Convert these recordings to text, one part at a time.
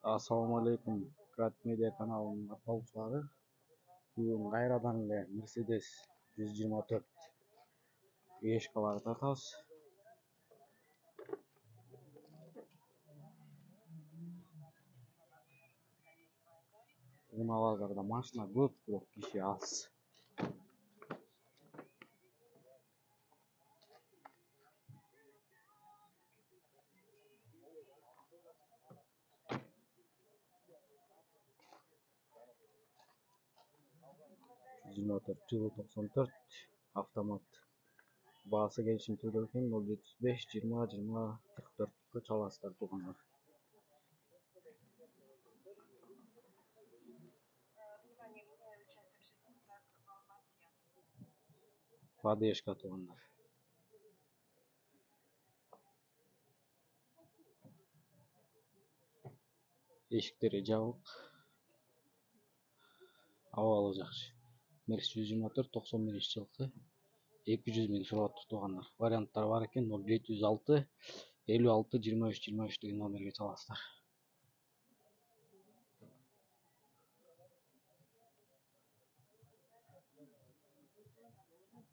Assalamu alaikum. Krat Media kanalının atlaушылары. Бүгін қайрадан эле Mercedes 124 ешкаларды тартабыз. Мына базарда машина көп, бирок киши аз. Жылы 94 автомат. Баасы келишим түрдө экен 075 20 20 44 чаласыздар туугандар. Поддержка туугандар. Эшиктери жабык. Абалы жакшы. Mercedes 124 91-жылкы 200 миң сураттуу туугандар. Варианттар бар экен 0706 56 23 23 деген номерге чаласыздар.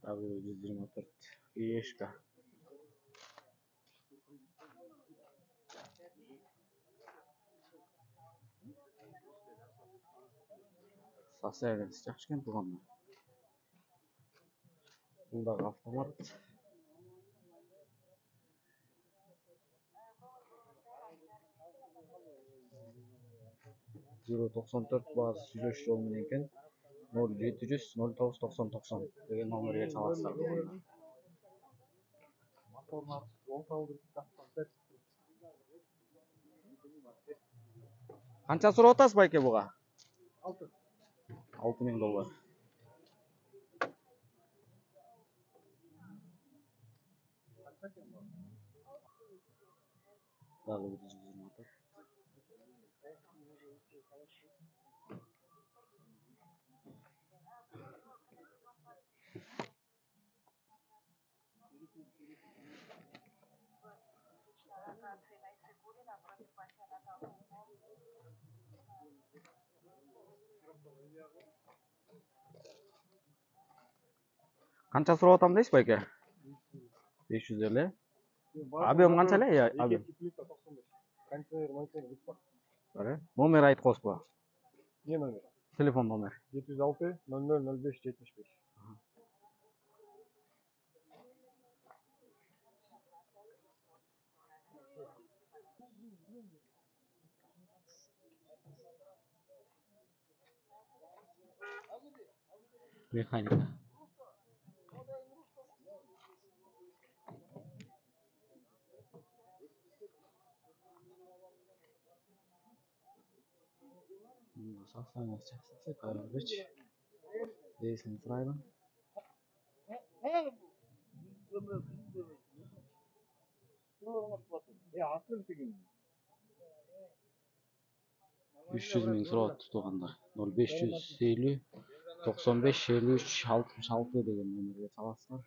Дагы 124 ешка. Состояниесі жакшы экен туугандар. Бул дагы автомат. Euro 94 баасы сүйлөш жол менен экен 0700 09 90 90 деген номерге чаласыздар туугандар. Канча сурап атасыз байке буга? 6 миң доллар. Дагы 124. Канча сурап атам дейсиз байке? 500 эле. Объем канча эле? Объем. Номер айтып коесузбу? Не номер? Телефон номер. 706 00 05 75. Механика. Состояниесі жақсы, тайрылбыч. Есін сұрайды. Үч жүз миң сурап туугандар. 0550 95 53 66 деген номерге чаласыздар.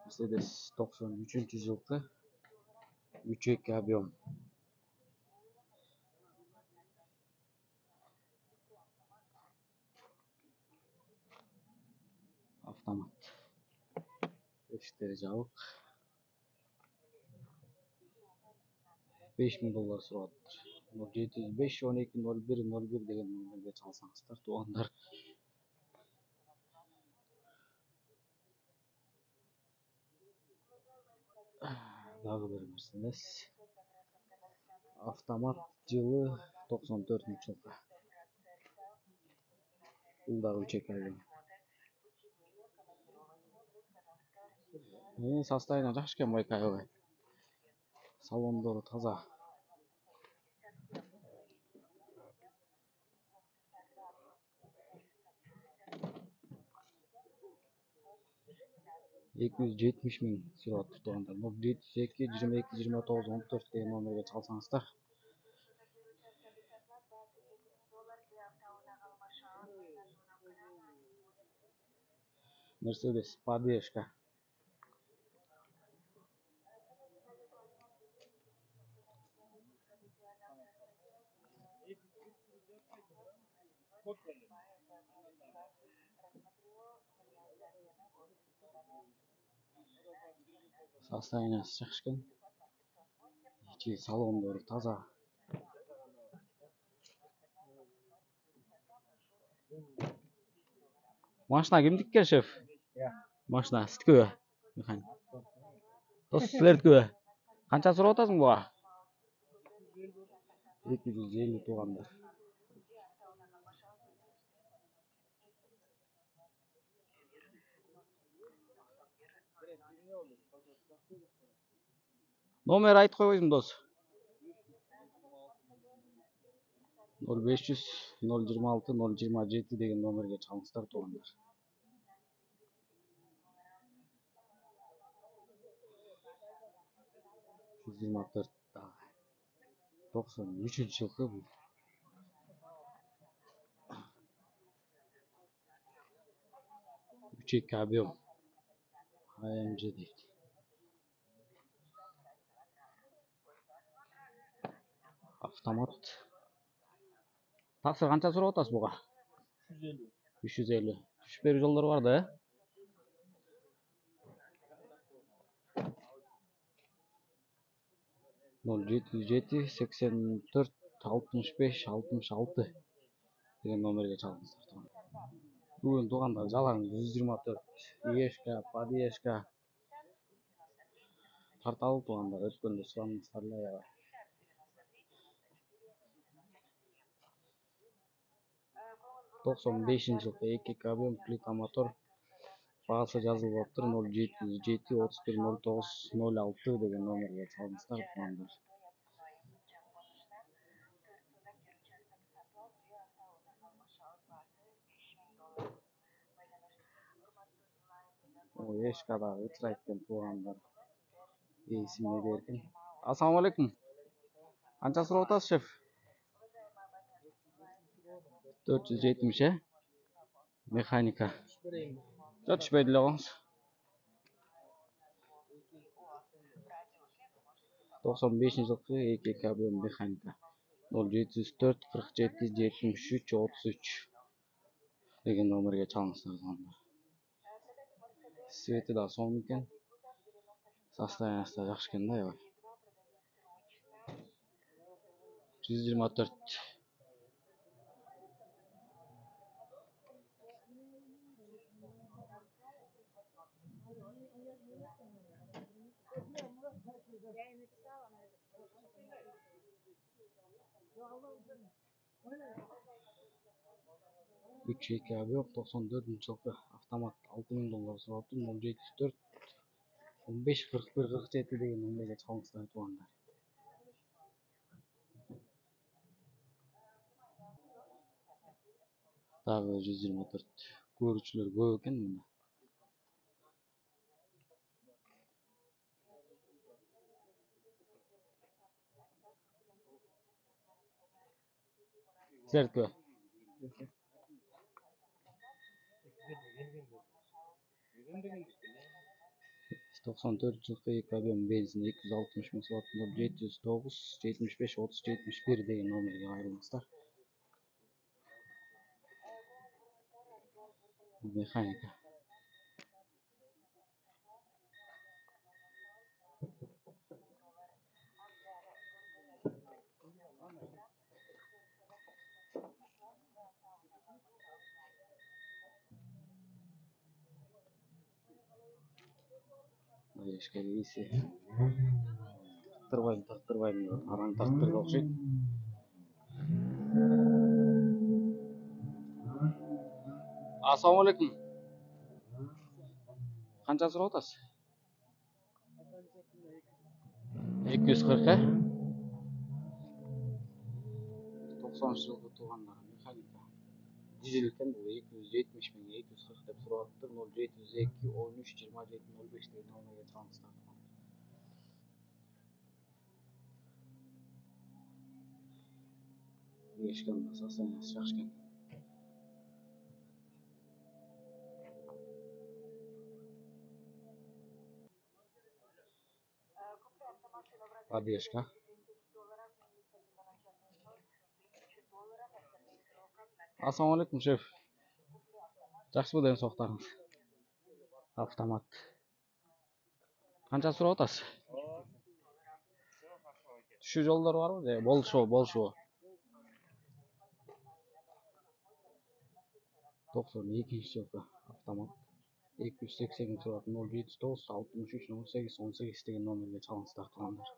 Mercedes 93-жылкы 3.2 объем. Автомат. Эшиктери жабык. 5 миң доллар сурап атыптыр. 0705 12 01 01 деген номерге чалсаңыздар туугандар. Дагы бир Mercedes. Автомат жылы 94-жылкы. Бул дагы 3.2 объем. Состояние жакшы экен байке аябай. Салондору таза. $270 миң сурап туугандар. 0702 22 29 14 деген номерге чалсаңыздар. Mercedes поддержка. Состояниясы жақсы екен. İçi salonları таза. Машина кімдікі екен, шеф? Иә. Машина сіздікі бе? Механик. Дос, сіздердікі бе? Қанша сұрап отырсың бұға? 250 туғандар. Номер айтып қойсың, дос. 0500 026 027 деген номерге чалыңыздар, туғандар. Жүз жиырма төрт 93 жылғы бұл. Үш екі объем. AMG дейді. Автомат. Тақсыр қанша сұрап отырсыз бұға? 350. Түшіп беру жолдары бар да, ә? нөл жеті жүз жеті 84 65 66 деген номерге чалыңыздар. Бүгін туғандар жалаңыз 124 ешка, подъешка тарталы туғандар. Өткенде сұраныңыздар лаяға. Тоқсан бешінші жылғы 2 объем плита мотор. Бағасы жазылып отыр. 0707 31 09 06 деген номерге чалыңыздар, туғандар. Ешкадағы ұтырайткен туғандар. Есімде деркен. Ассалаумалейкум. Қанша сұрап отырсыз, шеф? 470, ә? Механика. Түшпейді лағыңыз. 95 жылғы 2 объем механика. 0704 47 73 33 деген номерге чалыңыздар. Светі да соң екен. Состояниясы да жақсы екен да, 124. Үш екі объем 94 жылғы автомат $6000 сұрап тұр. 074 15 41 47 деген номерге чалыңыздар, туғандар. Дағы 124. Көрушілер көп екен мұнда. Сіздердікі бе? 94 жылғы 2 объем бензин 260 мың сағат 0709 75 30 71 деген номерге айырылыңыздар. Механика. Ешкәге есе. Тақтырбайым. Араны тақтырды оқшайды. Ассалаумалейкум. Қанша сұрап отырсыз? 240, ә? 90 жылғы туғандар. Механика. Дизель екен бұл 270 мың 240 деп сұрап тұр. 0702 13 27 05 деген номерге чалыңыздар. Ешкімді состояниясы жақсы екен. Поддержка. Assalomu alaykum şef. Жақсы bu degen soqtarыңыз. Автомат. Qancha so'rab o'tasiz? Shu yo'llar bormi? Bolshovo. 92-ci yılda avtomat 280 so'rab 079 63 18 18 degan nomerga chalg'iniz tartganlar.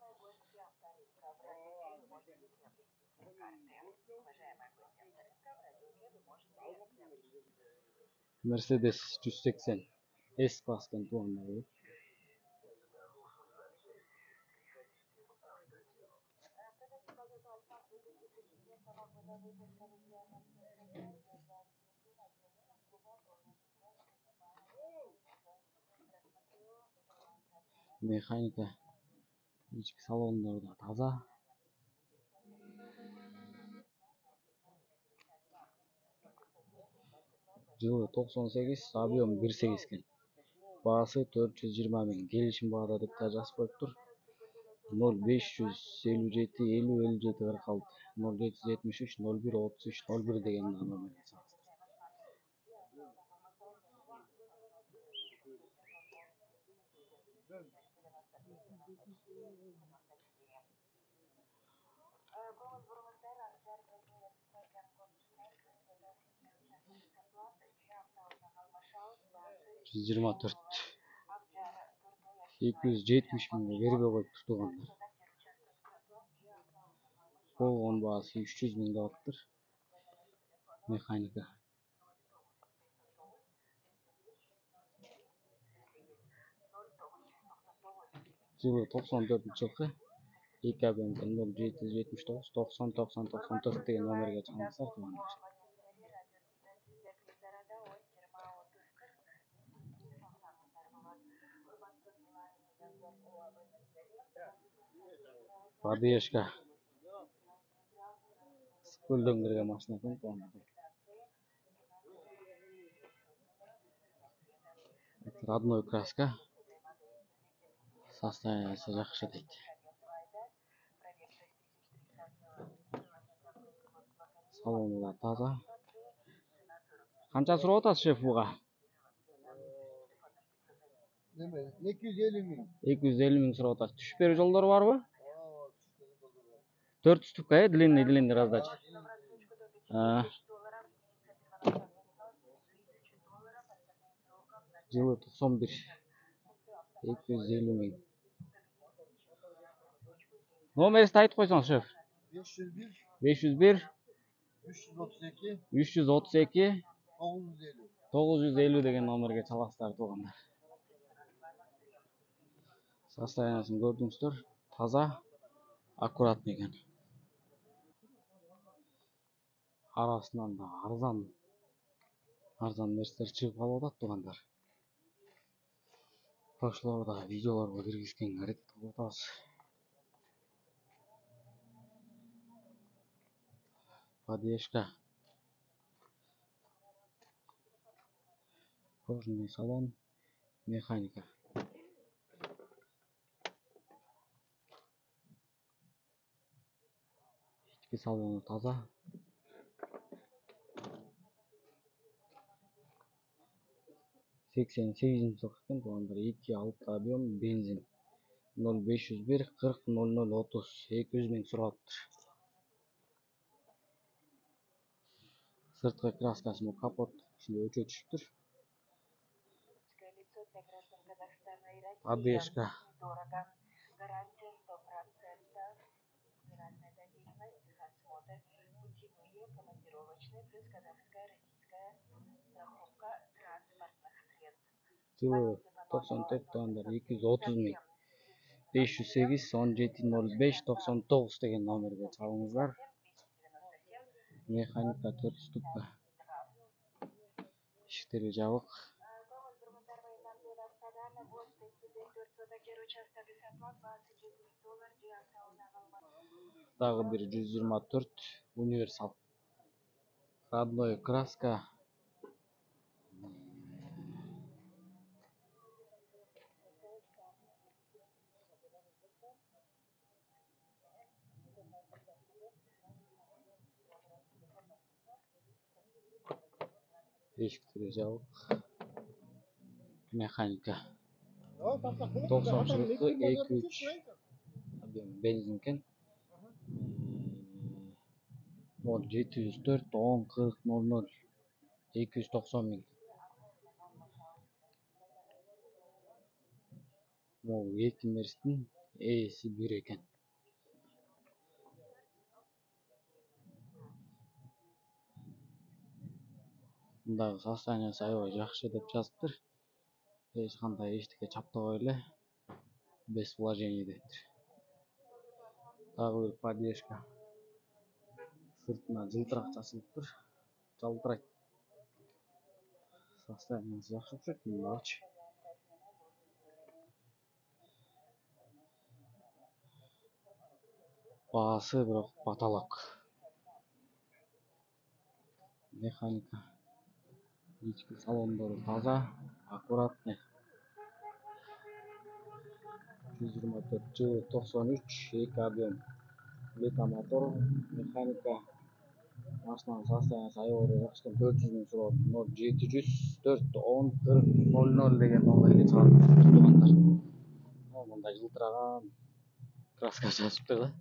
Mercedes 180 S-Class'tan tuğanlar. Mexanika ichki salonlarda toza. Yılı 98, объем 1.8 ekan. Bahası 420 ming. Kelishim бағада deb жазып qo'yibdir. 0557 50 57 46 0773 01 33 01 degan nomerga chaqirasiz. $124 270 mingga berib qo'yib turganlar. Qo'lg'on bahası 300 ming deyaptir. Mexanika. Yılı 94 yılı 2 объем 0779 90 90 94 degan nomerga chaqirsangiz turganlar. Поддержка. Ko'ldan kirgan mashinadan turganlar. Родной краска. Состоянияsi yaxshi deydi. Salonlar toza. Qancha so'rab o'tasiz shef buga? 250 ming. 250 ming so'rab o'tasiz. Tushib berish yo'llari bormi? 4 stupka, длинный раздача. Yılı 91. 250 ming. Nomerisi aytib qo'ysangiz shef. 501 332 950 degan nomerga chalg'isizlar turganlar. Sostoyaniyasini ko'rdingizlar. Toza, akkuratniy ekan. Arasından da arzon narsalar chiqib qolyapti turganlar. Boshlarda videolarga kirgizgan harakat qilyapmiz. Поддержка. Кожаный салон, механика. İçki salonu toza. Seksen sekizinci sokaktan tuğanlar 2.6 объем benzin 0501 40 00 30 200 ming so'rabdir. Sirtqi kraskasi kapot shunday o'chib tushibdir. Поддержка. Yılı 94 tuğanlar 230 ming. 508 17 05 99 degan nomerga chalg'ingizlar. Mexanika 4 stupka. Eshikleri jabıq. Dağı bir 124 universal. Родной краска. Eşiktiri jabık. Mekanika. 90'lıkı EQ3 benzinken 0704 10 40 00 290 bin. Bu iki Mercedes E'si bir eken. Bundağı soстояниесі аябай жакшы деп жазыптыр. Эч кандай эчтеке чаптабай эле без вложений дептир. Дагы бир поддержка. Сыртына жылтырак чачылыптыр. Жалтырайт. Состояниесі жакшы окшойт мындагычы. Баасы бирок потолок. Механика. İçki salonları таза, аккуратный. 124 жылы 93, 2 объем. Лита мотор, механика. Машинанын состояниесі аябай жакшы экен. 400 миң сурап, 0704 10 40 00 деген номерге чыгат туугандар. Мындай жылтыраган краска чачыптыр да.